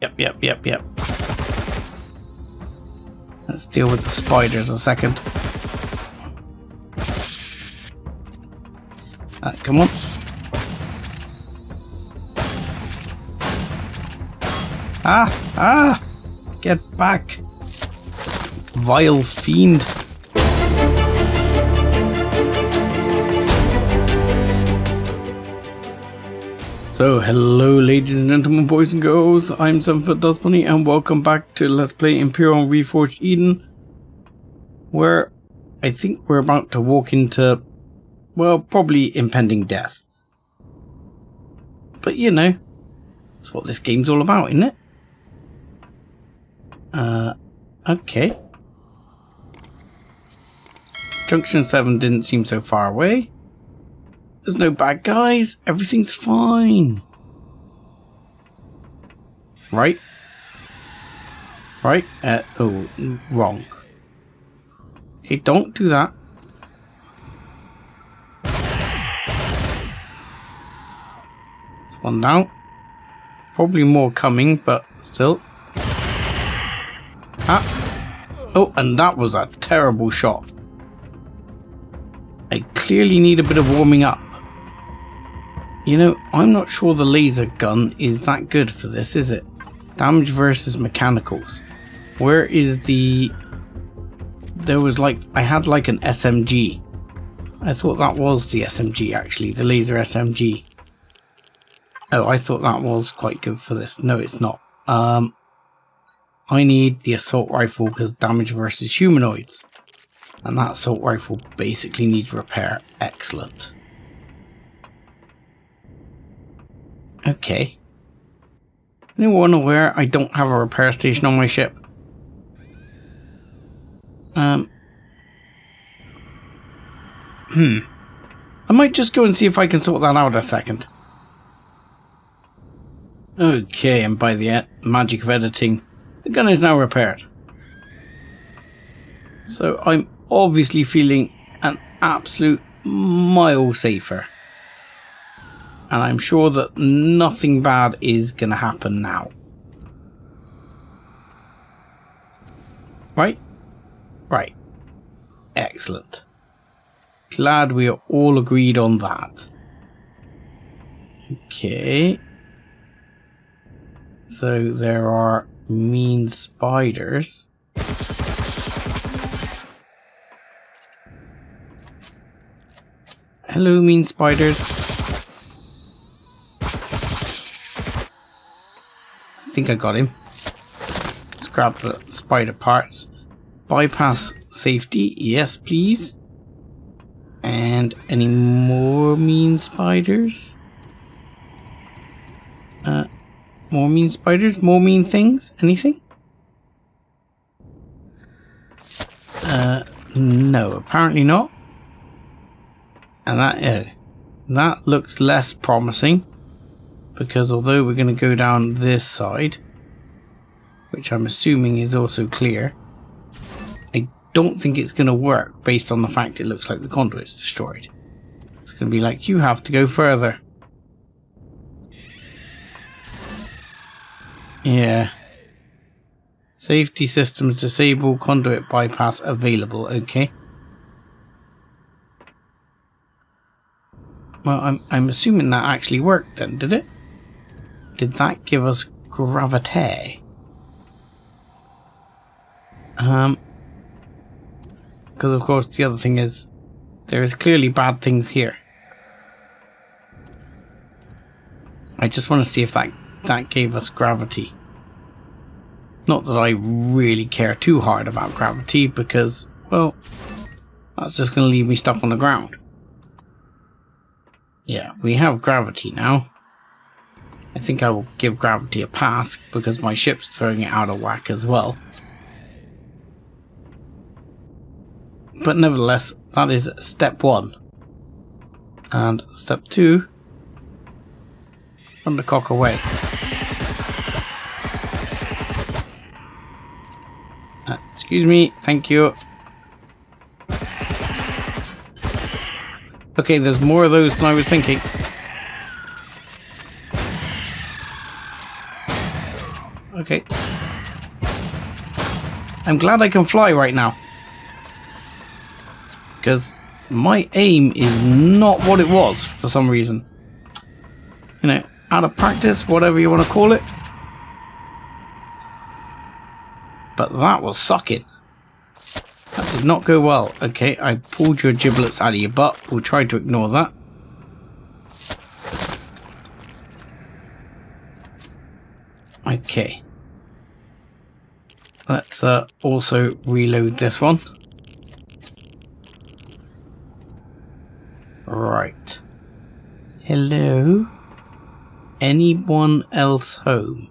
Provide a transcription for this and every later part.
Yep. Let's deal with the spiders a second. Come on. Ah! Get back! Vile fiend. So, hello ladies and gentlemen, boys and girls, I'm 7footDustBunny and welcome back to Let's Play Empyrion Reforged Eden, where I think we're about to walk into, well, probably impending death. But you know, that's what this game's all about, isn't it? Okay. Junction 7 didn't seem so far away. There's no bad guys. Everything's fine. Right? Oh, wrong. Okay, don't do that. It's one down. Probably more coming, but still. Oh, and that was a terrible shot. I clearly need a bit of warming up. You know, I'm not sure the laser gun is that good for this, is it? Damage versus mechanicals. Where is the... I had like an SMG. I thought that was the SMG actually, the laser SMG. Oh, I thought that was quite good for this. No, it's not. I need the assault rifle because damage versus humanoids. And that assault rifle basically needs repair. Excellent. Okay. Anyone aware I don't have a repair station on my ship? I might just go and see if I can sort that out a second. Okay, and by the magic of editing, the gun is now repaired. So I'm obviously feeling an absolute mile safer. And I'm sure that nothing bad is going to happen now. Right? Right. Excellent. Glad we are all agreed on that. Okay. So there are mean spiders. Hello, mean spiders. I think I got him. Let's grab the spider parts. Bypass safety, yes please. And any more mean spiders? More mean spiders? More mean things? Anything? No, apparently not. And that looks less promising. Because although we're going to go down this side, which I'm assuming is also clear, I don't think it's going to work based on the fact it looks like the conduit's destroyed. It's going to be like, you have to go further. Yeah. Safety systems disabled, conduit bypass available. Okay. Well, I'm assuming that actually worked then, did it? Did that give us gravity? Because of course the other thing is there is clearly bad things here. I just want to see if that gave us gravity. Not that I really care too hard about gravity because, well, that's just going to leave me stuck on the ground. Yeah, we have gravity now. I think I will give gravity a pass because my ship's throwing it out of whack as well. But nevertheless, that is step 1. And step 2, undercock away. Excuse me, thank you. Okay, there's more of those than I was thinking. Okay. I'm glad I can fly right now. Because my aim is not what it was for some reason. You know, out of practice, whatever you want to call it. But that was sucking. That did not go well. Okay, I pulled your giblets out of your butt. We'll try to ignore that. Okay. Let's also reload this one. Right. Hello? Anyone else home?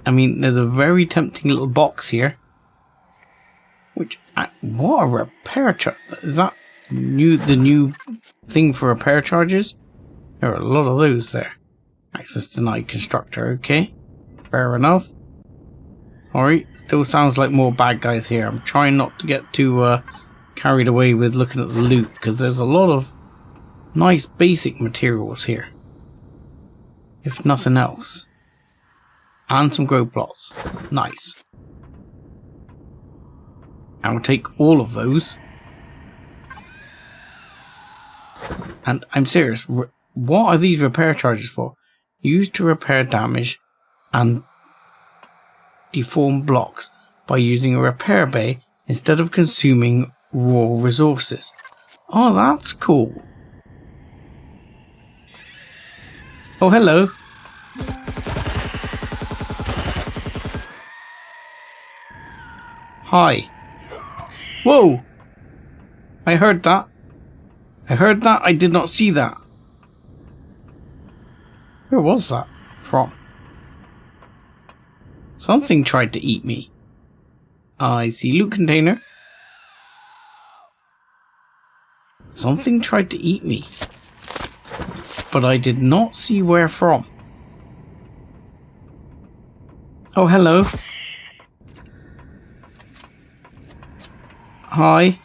I mean, there's a very tempting little box here. Which, what a repair charge. Is that the new thing for repair charges? There are a lot of those there. Access denied constructor, okay. Fair enough. Sorry, still sounds like more bad guys here. I'm trying not to get too carried away with looking at the loot, because there's a lot of nice basic materials here. If nothing else. And some grow plots. Nice. I'll take all of those. And I'm serious. What are these repair charges for? Used to repair damage and deform blocks by using a repair bay instead of consuming raw resources. Oh, that's cool. Oh, hello. Hi. Whoa! I heard that. I heard that. I did not see that. Where was that from? Something tried to eat me. I see loot container. Something tried to eat me. But I did not see where from. Oh, hello. Hi.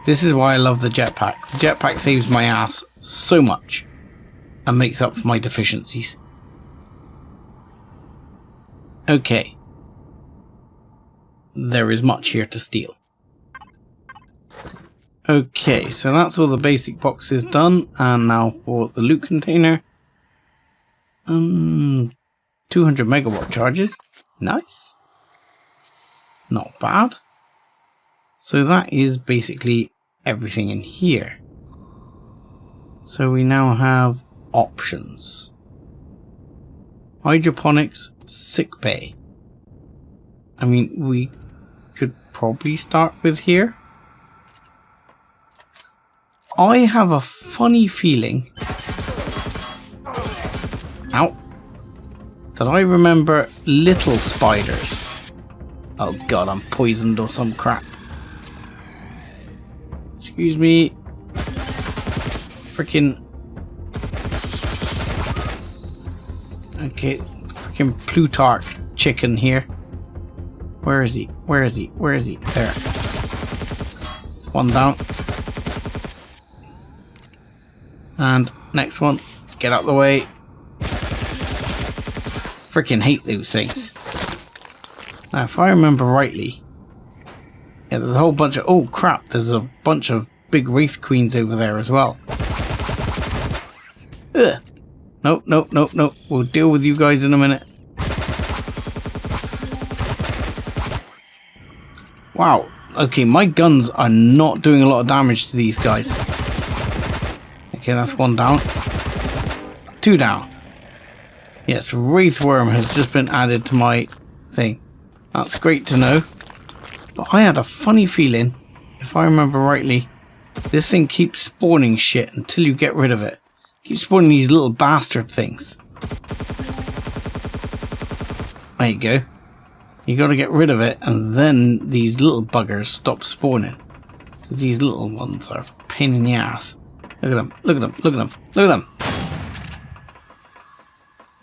This is why I love the jetpack. The jetpack saves my ass so much and makes up for my deficiencies. Okay. There is much here to steal. Okay, so that's all the basic boxes done, and now for the loot container. 200 megawatt charges. Nice. Not bad. So that is basically everything in here. So we now have options. Hydroponics, sick bay. I mean, we could probably start with here. I have a funny feeling, ow, that I remember little spiders. Oh god, I'm poisoned or some crap. Excuse me. Freaking. Okay, freaking Plutarch chicken here. Where is he? Where is he? Where is he? There. One down. And next one. Get out of the way. Freaking hate those things. Now, if I remember rightly, yeah, there's a whole bunch of... Oh, crap. There's a bunch of big Wraith Queens over there as well. Ugh. Nope, nope, nope, nope. We'll deal with you guys in a minute. Wow. Okay, my guns are not doing a lot of damage to these guys. Okay, that's one down. Two down. Yes, Wraithworm has just been added to my thing. That's great to know. But I had a funny feeling, if I remember rightly, this thing keeps spawning shit until you get rid of it. Keeps spawning these little bastard things. There you go. You gotta get rid of it, and then these little buggers stop spawning. Because these little ones are a pain in the ass. Look at them, look at them, look at them, look at them.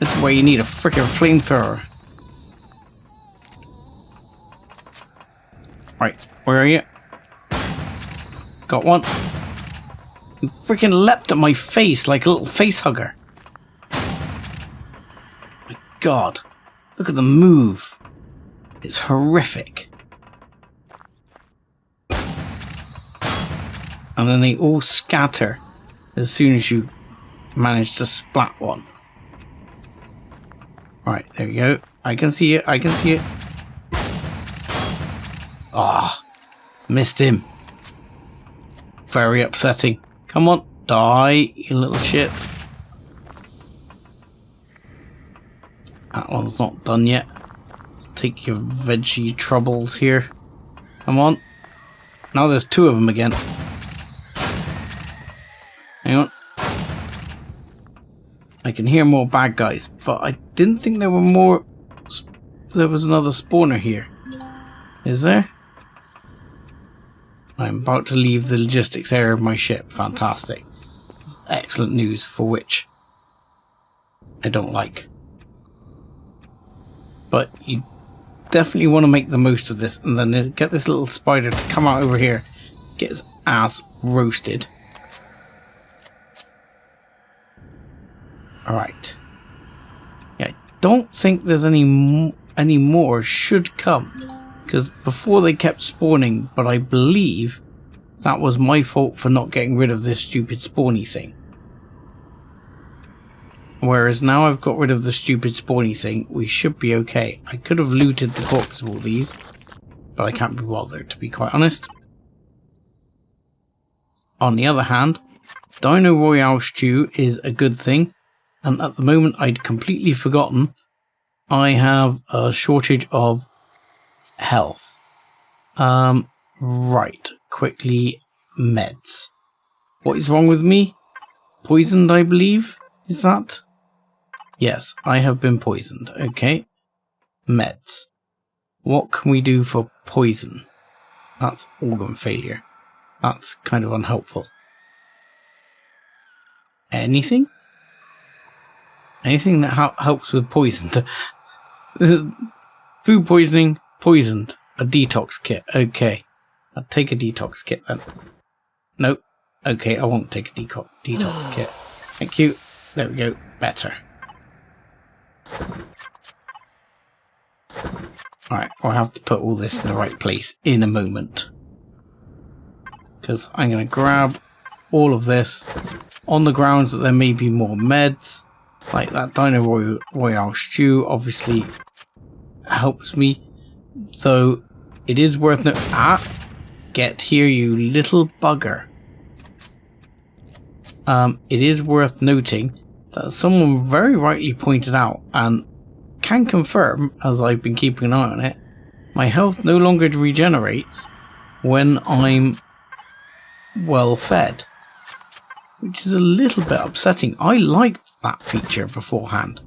This is why you need a freaking flamethrower. Right, where are you? Got one. You freaking leapt at my face like a little face hugger. God. Look at the move. It's horrific. And then they all scatter as soon as you manage to splat one. Right, there we go. I can see it. I can see it. Ah, missed him. Very upsetting. Come on, die, you little shit. That one's not done yet. Let's take your veggie troubles here. Come on. Now there's two of them again. Hang on. I can hear more bad guys, but I didn't think there were more. There was another spawner here. Is there? I'm about to leave the logistics area of my ship. Fantastic. It's excellent news for which I don't like. But you definitely want to make the most of this and then get this little spider to come out over here, get his ass roasted. Alright. Yeah, I don't think there's any more should come. Because before they kept spawning, but I believe that was my fault for not getting rid of this stupid spawny thing. Whereas now I've got rid of the stupid spawny thing, we should be okay. I could have looted the corpse of all these, but I can't be bothered, to be quite honest. On the other hand, Dino Royale Stew is a good thing, and at the moment I'd completely forgotten I have a shortage of health. Right, quickly, meds. What is wrong with me? Poisoned, I believe? Is that? Yes, I have been poisoned. Okay. Meds. What can we do for poison? That's organ failure. That's kind of unhelpful. Anything? Anything that helps with poison. Food poisoning, poisoned. A detox kit. Okay. I'll take a detox kit then. Nope. Okay, I won't take a detox kit. Thank you. There we go. Better. Alright, I'll have to put all this in the right place in a moment. Because I'm going to grab all of this on the grounds that there may be more meds. Like that Dino Royale Stew obviously helps me. So it is worth noting. Get here, you little bugger. It is worth noting that someone very rightly pointed out, and can confirm, as I've been keeping an eye on it, my health no longer regenerates when I'm well fed. Which is a little bit upsetting. I liked that feature beforehand,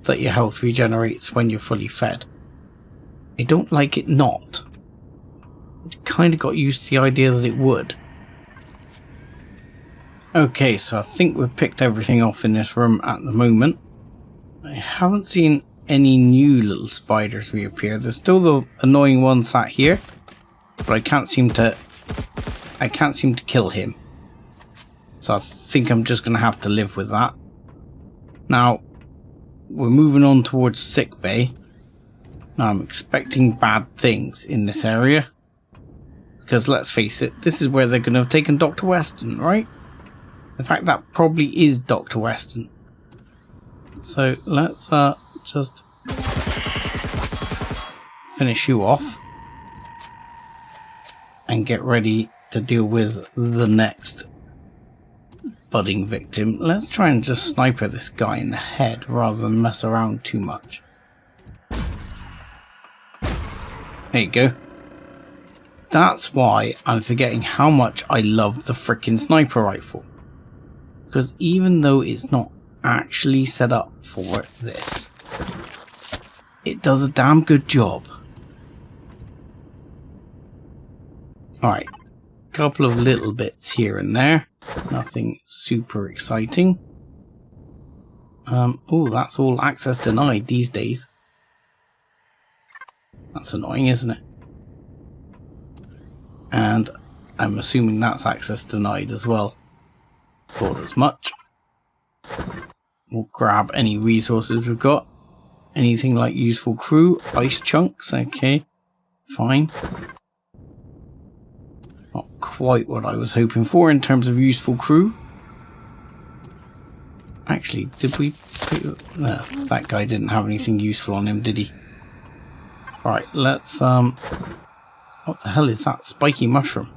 that your health regenerates when you're fully fed. I don't like it not. I kind of got used to the idea that it would. Okay, so I think we've picked everything off in this room at the moment. I haven't seen any new little spiders reappear. There's still the annoying one sat here, but I can't seem to kill him. So I think I'm just going to have to live with that. Now, we're moving on towards sick bay. Now I'm expecting bad things in this area. Because let's face it, this is where they're going to have taken Dr. Weston, right? In fact, that probably is Dr. Weston. So let's just finish you off. And get ready to deal with the next budding victim. Let's try and just sniper this guy in the head rather than mess around too much. There you go. That's why I'm forgetting how much I love the frickin' sniper rifle. Because even though it's not actually set up for this, it does a damn good job. Alright, couple of little bits here and there. Nothing super exciting. Oh, that's all access denied these days. That's annoying, isn't it? And I'm assuming that's access denied as well. Thought as much. We'll grab any resources we've got. anything like useful crew. Ice chunks, okay, fine. Not quite what I was hoping for in terms of useful crew. Actually, did we... No, that guy didn't have anything useful on him, did he? Right, let's... What the hell is that? Spiky mushroom.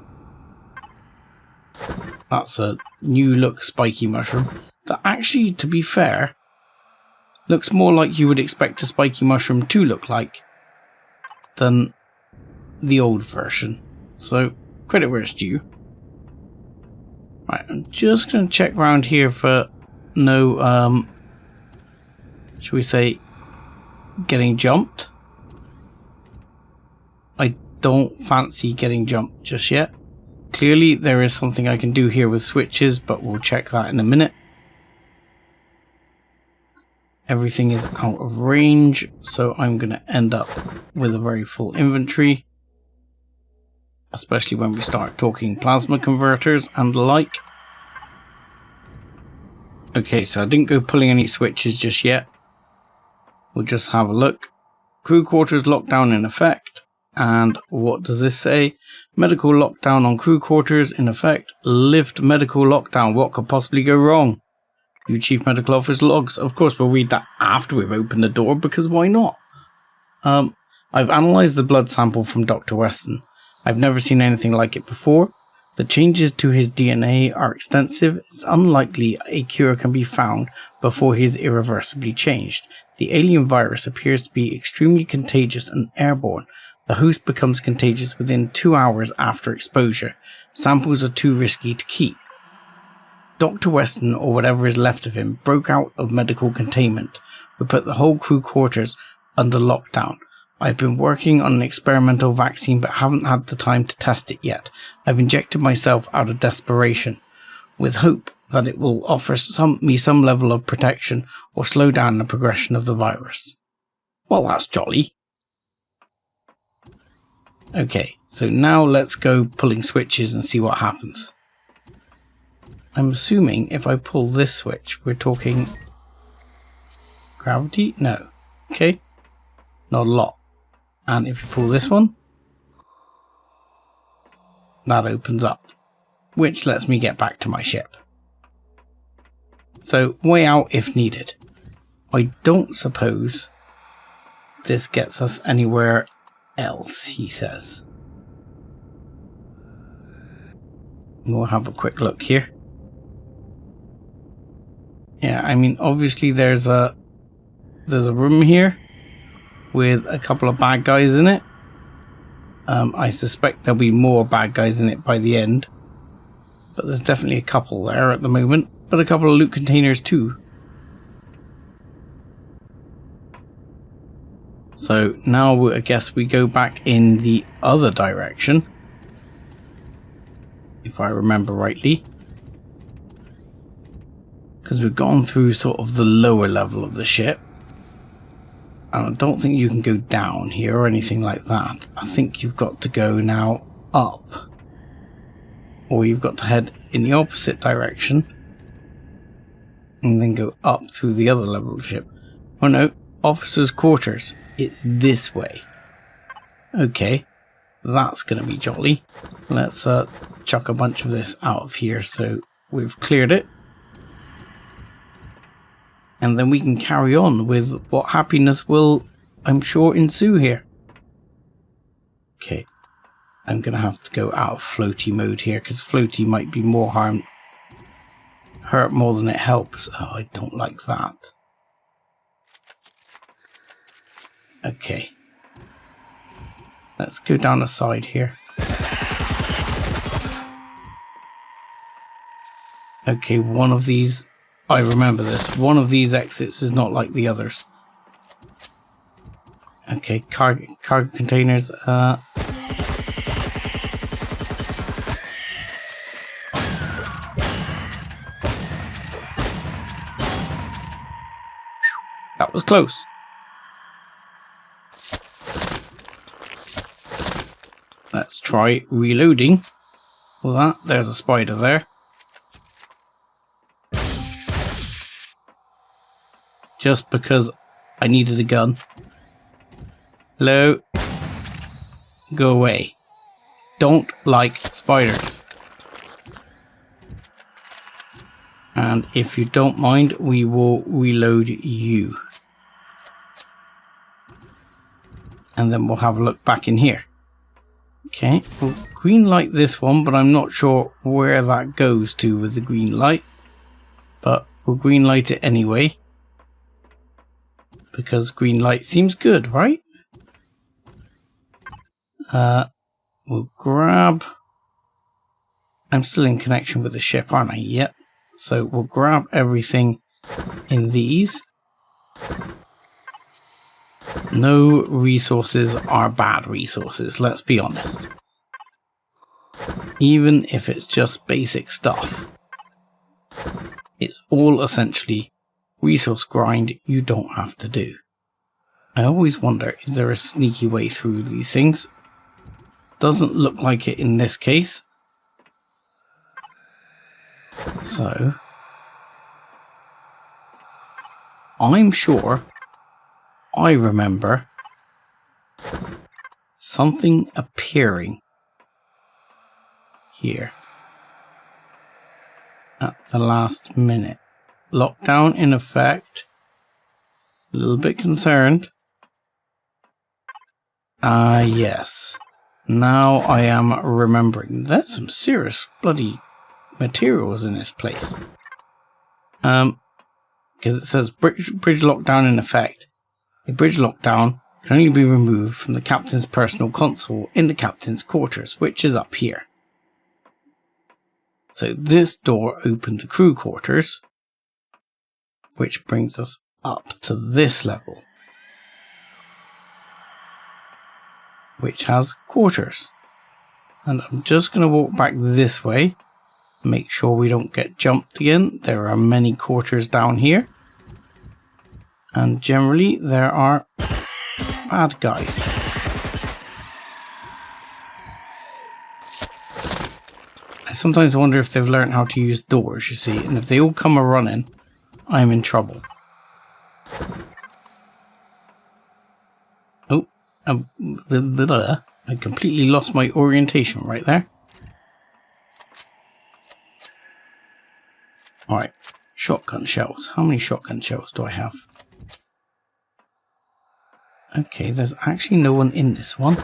That's a new look spiky mushroom. That actually, to be fair, looks more like you would expect a spiky mushroom to look like than the old version. So, credit where it's due. Right, I'm just going to check around here for no, shall we say, getting jumped. I don't fancy getting jumped just yet. Clearly there is something I can do here with switches, but we'll check that in a minute. Everything is out of range, so I'm going to end up with a very full inventory. Especially when we start talking plasma converters and the like. Okay, so I didn't go pulling any switches just yet. We'll just have a look. Crew quarters lockdown in effect. And what does this say? Medical lockdown on crew quarters in effect. Lift medical lockdown. What could possibly go wrong? View Chief Medical Officer logs. Of course, we'll read that after we've opened the door, because why not? I've analysed the blood sample from Dr. Weston. I've never seen anything like it before. The changes to his DNA are extensive. It's unlikely a cure can be found before he is irreversibly changed. The alien virus appears to be extremely contagious and airborne. The host becomes contagious within 2 hours after exposure. Samples are too risky to keep. Dr. Weston, or whatever is left of him, broke out of medical containment. We put the whole crew quarters under lockdown. I've been working on an experimental vaccine but haven't had the time to test it yet. I've injected myself out of desperation, with hope that it will offer me some level of protection or slow down the progression of the virus. Well, that's jolly. Okay, so now let's go pulling switches and see what happens. I'm assuming if I pull this switch, we're talking gravity? No. Okay. Not a lot. And if you pull this one, that opens up, which lets me get back to my ship. So, way out if needed. I don't suppose this gets us anywhere else, he says. We'll have a quick look here. Yeah, I mean, obviously there's a room here with a couple of bad guys in it. I suspect there'll be more bad guys in it by the end, but there's definitely a couple there at the moment, but a couple of loot containers too. So now I guess we go back in the other direction, if I remember rightly, because we've gone through sort of the lower level of the ship. And I don't think you can go down here or anything like that. I think you've got to go now up. Or you've got to head in the opposite direction. And then go up through the other level of the ship. Oh no, officers' quarters. It's this way. Okay, that's going to be jolly. Let's chuck a bunch of this out of here so we've cleared it. And then we can carry on with what happiness will, I'm sure, ensue here. Okay. I'm going to have to go out of floaty mode here, because floaty might be more hurt more than it helps. Oh, I don't like that. Okay. Let's go down the side here. Okay, one of these... I remember this. One of these exits is not like the others. Okay, cargo containers. That was close. Let's try reloading. Well, there's a spider there. Just because I needed a gun. Hello? Go away. Don't like spiders. And if you don't mind, we will reload you. And then we'll have a look back in here. Okay, we'll green light this one, but I'm not sure where that goes to with the green light. But we'll green light it anyway. Because green light seems good, right? We'll grab... I'm still in connection with the ship, aren't I? Yep. So we'll grab everything in these. No resources are bad resources, let's be honest. Even if it's just basic stuff. It's all essentially resource grind you don't have to do. I always wonder, is there a sneaky way through these things? Doesn't look like it in this case. So, I'm sure I remember something appearing here at the last minute. Lockdown in effect. A little bit concerned. Yes. Now I am remembering. There's some serious bloody materials in this place. Because it says bridge lockdown in effect. A bridge lockdown can only be removed from the captain's personal console in the captain's quarters, which is up here. So this door opened the crew quarters, which brings us up to this level, which has quarters. And I'm just going to walk back this way, make sure we don't get jumped again. There are many quarters down here, and generally there are bad guys. I sometimes wonder if they've learned how to use doors, you see, and if they all come a-running, I'm in trouble. Oh, I completely lost my orientation right there. Alright, shotgun shells. How many shotgun shells do I have? Okay, there's actually no one in this one.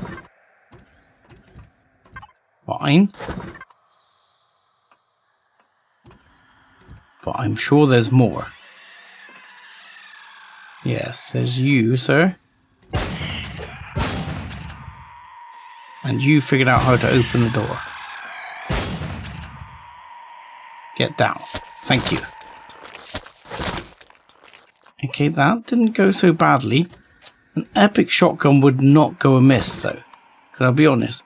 Fine. But I'm sure there's more. Yes, there's you, sir. And you figured out how to open the door. Get down. Thank you. Okay, that didn't go so badly. An epic shotgun would not go amiss, though. Because I'll be honest,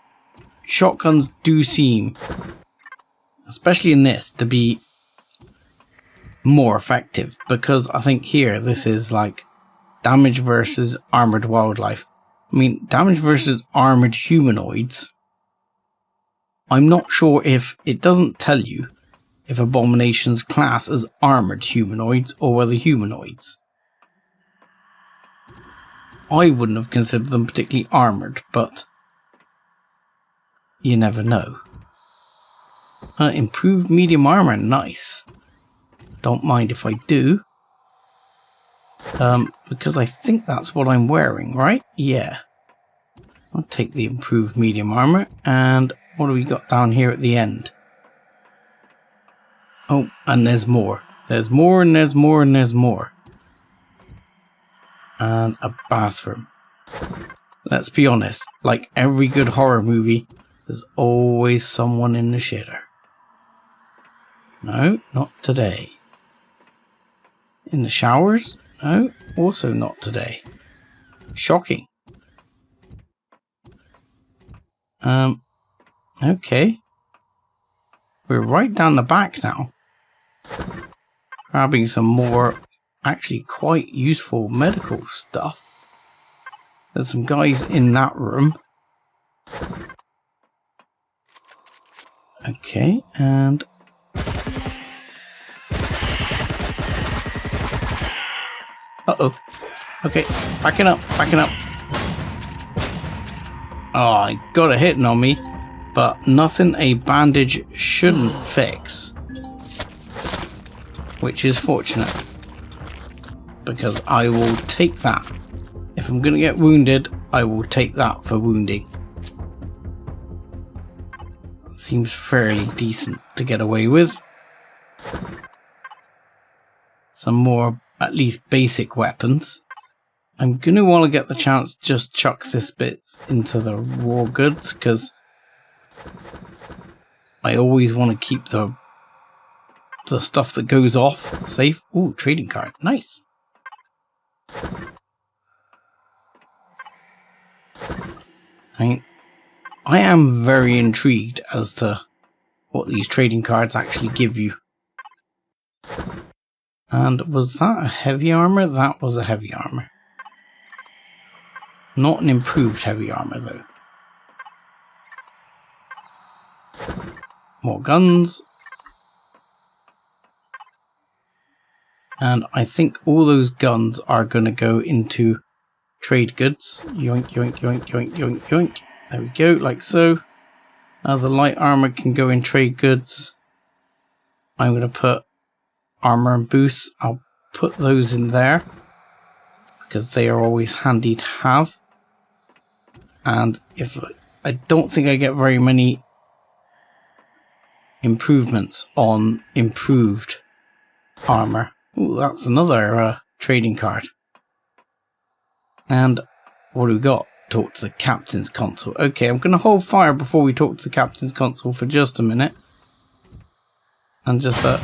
shotguns do seem, especially in this, to be more effective. Because I think here, this is like damage versus armored wildlife. I mean, damage versus armored humanoids. I'm not sure if it doesn't tell you if abominations class as armored humanoids or whether humanoids. I wouldn't have considered them particularly armored, but you never know. Improved medium armor, nice. Don't mind if I do. Because I think that's what I'm wearing, right? Yeah. I'll take the improved medium armor. And what do we got down here at the end? Oh, and there's more. There's more and there's more and there's more. And a bathroom. Let's be honest, like every good horror movie, there's always someone in the shitter. No, not today. In the showers? No, also not today. Shocking. Okay. We're right down the back now. Grabbing some more, actually quite useful medical stuff. There's some guys in that room. Okay, and uh-oh. Okay, backing up, backing up. Oh, I got a hitting on me, but nothing a bandage shouldn't fix. Which is fortunate, because I will take that. If I'm going to get wounded, I will take that for wounding. Seems fairly decent to get away with. Some more, at least basic weapons. I'm going to, while I get the chance, just chuck this bit into the raw goods, because I always want to keep the stuff that goes off safe. Ooh, trading card. Nice. I am very intrigued as to what these trading cards actually give you. And was that a heavy armor? That was a heavy armor. Not an improved heavy armor though. More guns. And I think all those guns are going to go into trade goods. Yoink, yoink, yoink, yoink, yoink, yoink. There we go, like so. Now the light armor can go in trade goods. I'm going to put armor and boosts. I'll put those in there, because they are always handy to have. And if I don't think I get very many improvements on improved armor. Ooh, that's another trading card. And what do we got? Talk to the captain's console. Okay, I'm going to hold fire before we talk to the captain's console for just a minute. And just do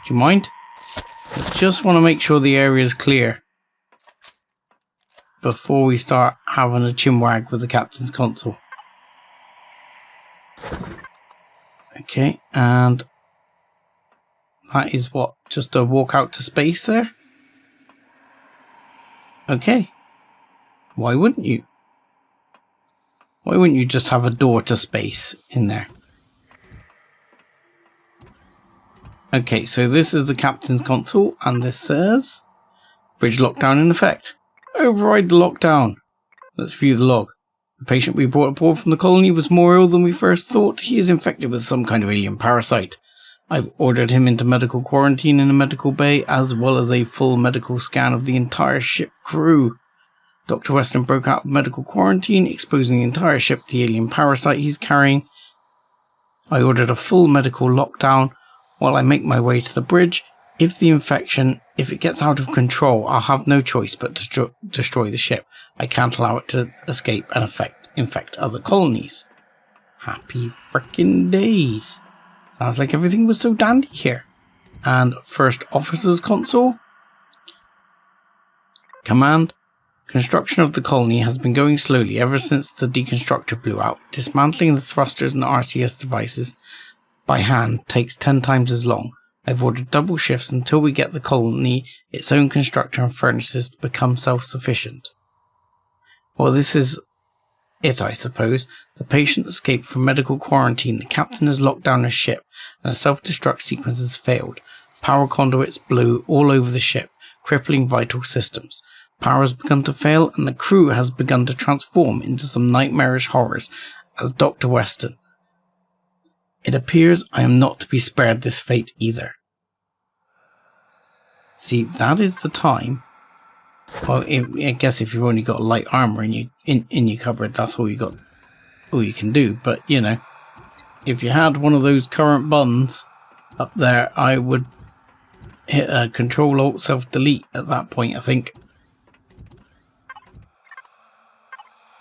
you mind? I just want to make sure the area is clear before we start having a chinwag with the captain's console. Okay, and that is what? Just a walk out to space there? Okay. Why wouldn't you? Why wouldn't you just have a door to space in there? Okay, so this is the captain's console, and this says bridge lockdown in effect. Override the lockdown. Let's view the log. The patient we brought aboard from the colony was more ill than we first thought. He is infected with some kind of alien parasite. I've ordered him into medical quarantine in a medical bay, as well as a full medical scan of the entire ship crew. Dr. Weston broke out of medical quarantine, exposing the entire ship to the alien parasite he's carrying. I ordered a full medical lockdown while I make my way to the bridge. If it gets out of control, I'll have no choice but to destroy the ship. I can't allow it to escape and infect other colonies. Happy frickin' days. Sounds like everything was so dandy here. And first officer's console. Command. Construction of the colony has been going slowly ever since the deconstructor blew out. Dismantling the thrusters and RCS devices by hand takes 10 times as long. I've ordered double shifts until we get the colony its own constructor and furnaces to become self-sufficient. Well, this is it, I suppose. The patient escaped from medical quarantine. The captain has locked down his ship, and the self-destruct sequence has failed. Power conduits blew all over the ship, crippling vital systems. Power has begun to fail, and the crew has begun to transform into some nightmarish horrors as Dr. Weston. It appears I am not to be spared this fate either. See, that is the time. Well, I guess if you've only got light armor in your cupboard, that's all you can do. But you know, if you had one of those current buttons up there, I would hit Control Alt Self Delete at that point, I think.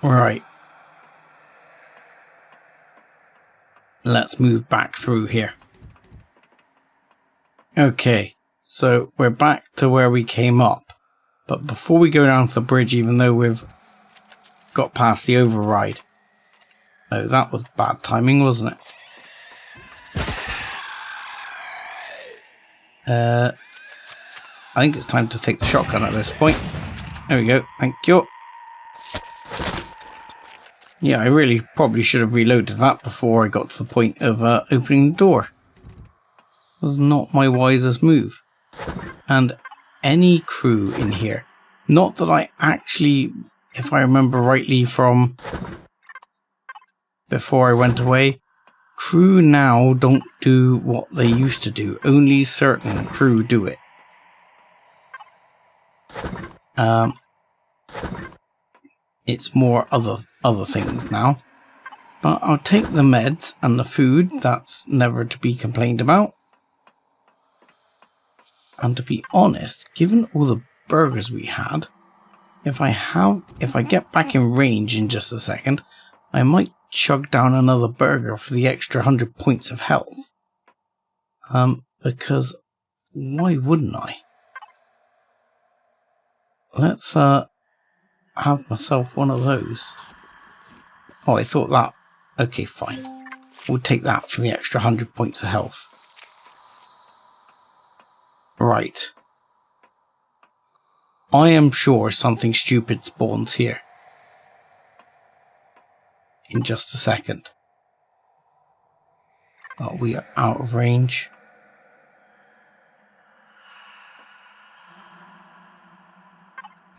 Right. Let's move back through here. Okay, so we're back to where we came up. But before we go down to the bridge, even though we've got past the override... Oh, that was bad timing, wasn't it? I think it's time to take the shotgun at this point. There we go, thank you. Yeah, I really probably should have reloaded that before I got to the point of opening the door. It was not my wisest move. and any crew in here. Not that I actually, if I remember rightly from before I went away, crew now don't do what they used to do. Only certain crew do it. It's more other things now. But I'll take the meds and the food. That's never to be complained about. And to be honest, given all the burgers we had, if I get back in range in just a second, I might chug down another burger for the extra 100 points of health. Because why wouldn't I? Let's have myself one of those. Oh, I thought that. Okay, fine. We'll take that for the extra 100 points of health. Right. I am sure something stupid spawns here. In just a second. Oh, we are out of range.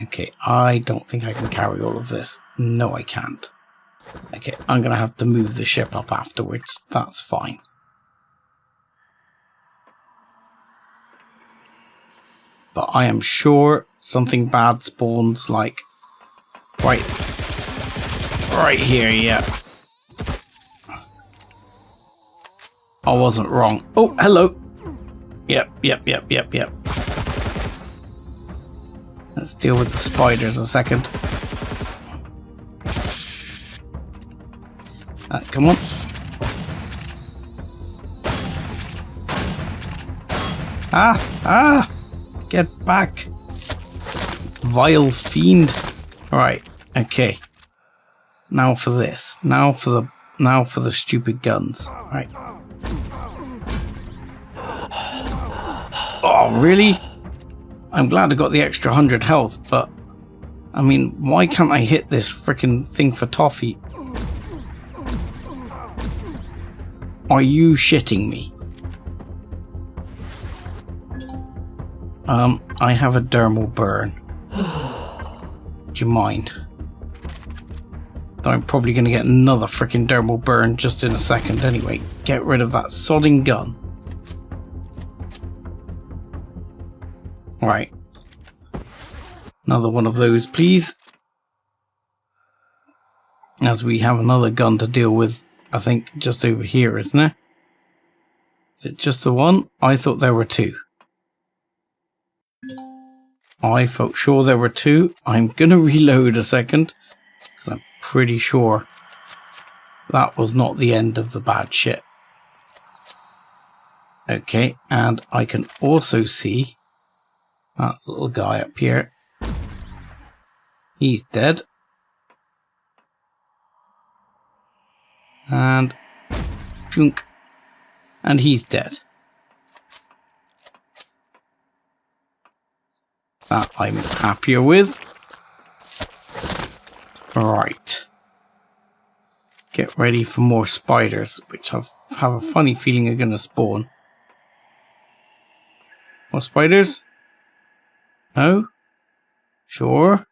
Okay, I don't think I can carry all of this. No, I can't. Okay, I'm going to have to move the ship up afterwards. That's fine. But I am sure something bad spawns, like, right here, yeah. I wasn't wrong. Oh, hello. Yep. Let's deal with the spiders a second. Come on. Get back. Vile fiend. Right, okay. Now for this. Now for the stupid guns. Right. Oh, really? I'm glad I got the extra 100 health, but I mean, why can't I hit this frickin' thing for toffee? Are you shitting me? I have a dermal burn. Do you mind? Though I'm probably going to get another frickin' dermal burn just in a second anyway. Get rid of that sodding gun. Right. Another one of those, please. As we have another gun to deal with, I think, just over here, isn't it? Is it just the one? I thought there were two. I felt sure there were two. I'm going to reload a second, because I'm pretty sure that was not the end of the bad shit. Okay, and I can also see that little guy up here. He's dead. And plunk. And he's dead. That I'm happier with. Right. Get ready for more spiders, which I have a funny feeling are going to spawn. More spiders? No? Sure.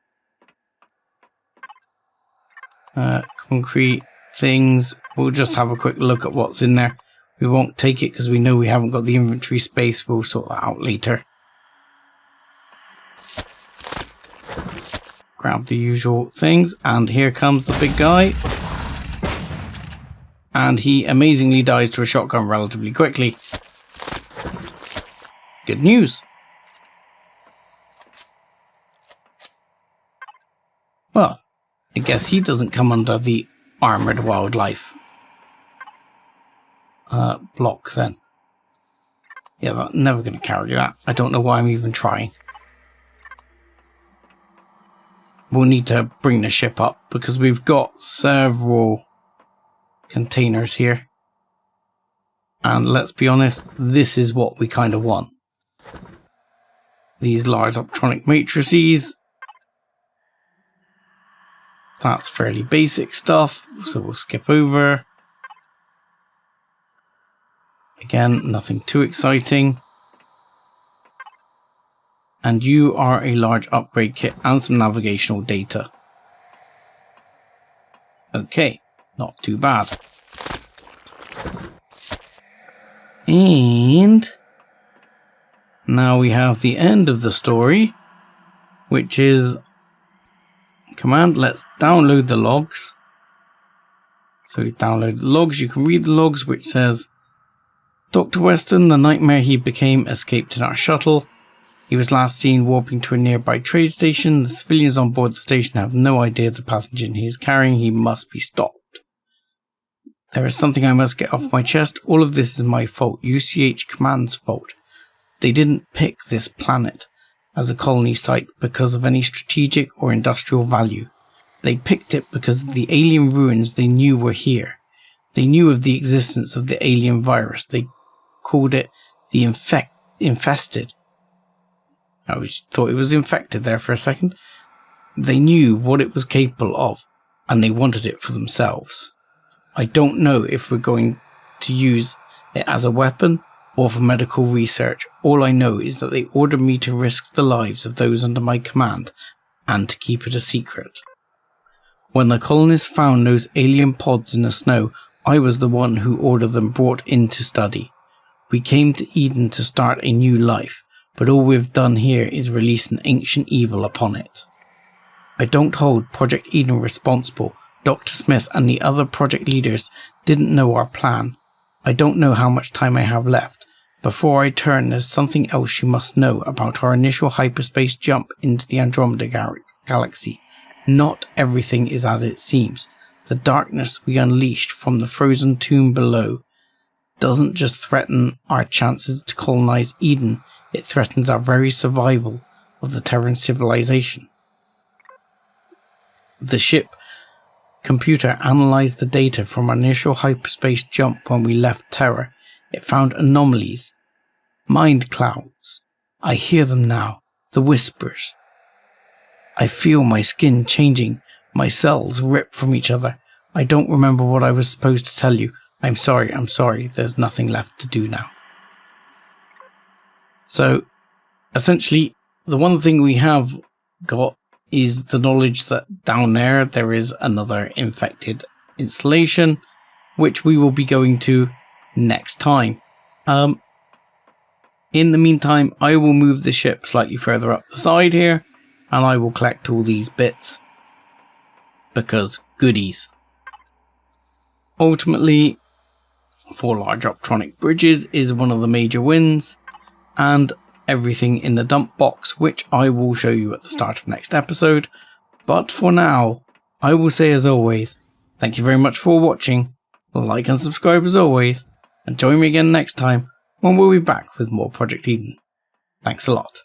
Concrete things. We'll just have a quick look at what's in there. We won't take it because we know we haven't got the inventory space. We'll sort that out later. Grab the usual things, and here comes the big guy. And he amazingly dies to a shotgun relatively quickly. Good news. Well, I guess he doesn't come under the armoured wildlife block then. Yeah, that's never going to carry that. I don't know why I'm even trying. We'll need to bring the ship up because we've got several containers here. And let's be honest, this is what we kind of want. These large optronic matrices. That's fairly basic stuff, so we'll skip over. Again, nothing too exciting. and you are a large upgrade kit and some navigational data. Okay, not too bad. And now we have the end of the story, which is command. Let's download the logs. So we download the logs. You can read the logs, which says, Dr. Weston, the nightmare he became, escaped in our shuttle. He was last seen warping to a nearby trade station. The civilians on board the station have no idea the pathogen he is carrying. He must be stopped. There is something I must get off my chest. All of this is my fault. UCH Command's fault. They didn't pick this planet as a colony site because of any strategic or industrial value. They picked it because of the alien ruins they knew were here. They knew of the existence of the alien virus. They called it the infested. I thought it was infected there for a second. They knew what it was capable of, and they wanted it for themselves. I don't know if we're going to use it as a weapon or for medical research. All I know is that they ordered me to risk the lives of those under my command and to keep it a secret. When the colonists found those alien pods in the snow, I was the one who ordered them brought in to study. We came to Eden to start a new life, but all we've done here is release an ancient evil upon it. I don't hold Project Eden responsible. Dr. Smith and the other project leaders didn't know our plan. I don't know how much time I have left. Before I turn, there's something else you must know about our initial hyperspace jump into the Andromeda Galaxy. Not everything is as it seems. The darkness we unleashed from the frozen tomb below doesn't just threaten our chances to colonize Eden, it threatens our very survival of the Terran civilization. The ship computer analyzed the data from our initial hyperspace jump when we left Terra. It found anomalies, mind clouds. I hear them now, the whispers. I feel my skin changing, my cells rip from each other. I don't remember what I was supposed to tell you. I'm sorry, there's nothing left to do now. So, essentially, the one thing we have got is the knowledge that down there is another infected installation, which we will be going to next time. In the meantime, I will move the ship slightly further up the side here, and I will collect all these bits, because goodies. Ultimately, 4 large optronic bridges is one of the major wins, and everything in the dump box, which I will show you at the start of next episode. But for now, I will say as always, thank you very much for watching, like and subscribe as always, and join me again next time when we'll be back with more Project Eden. Thanks a lot.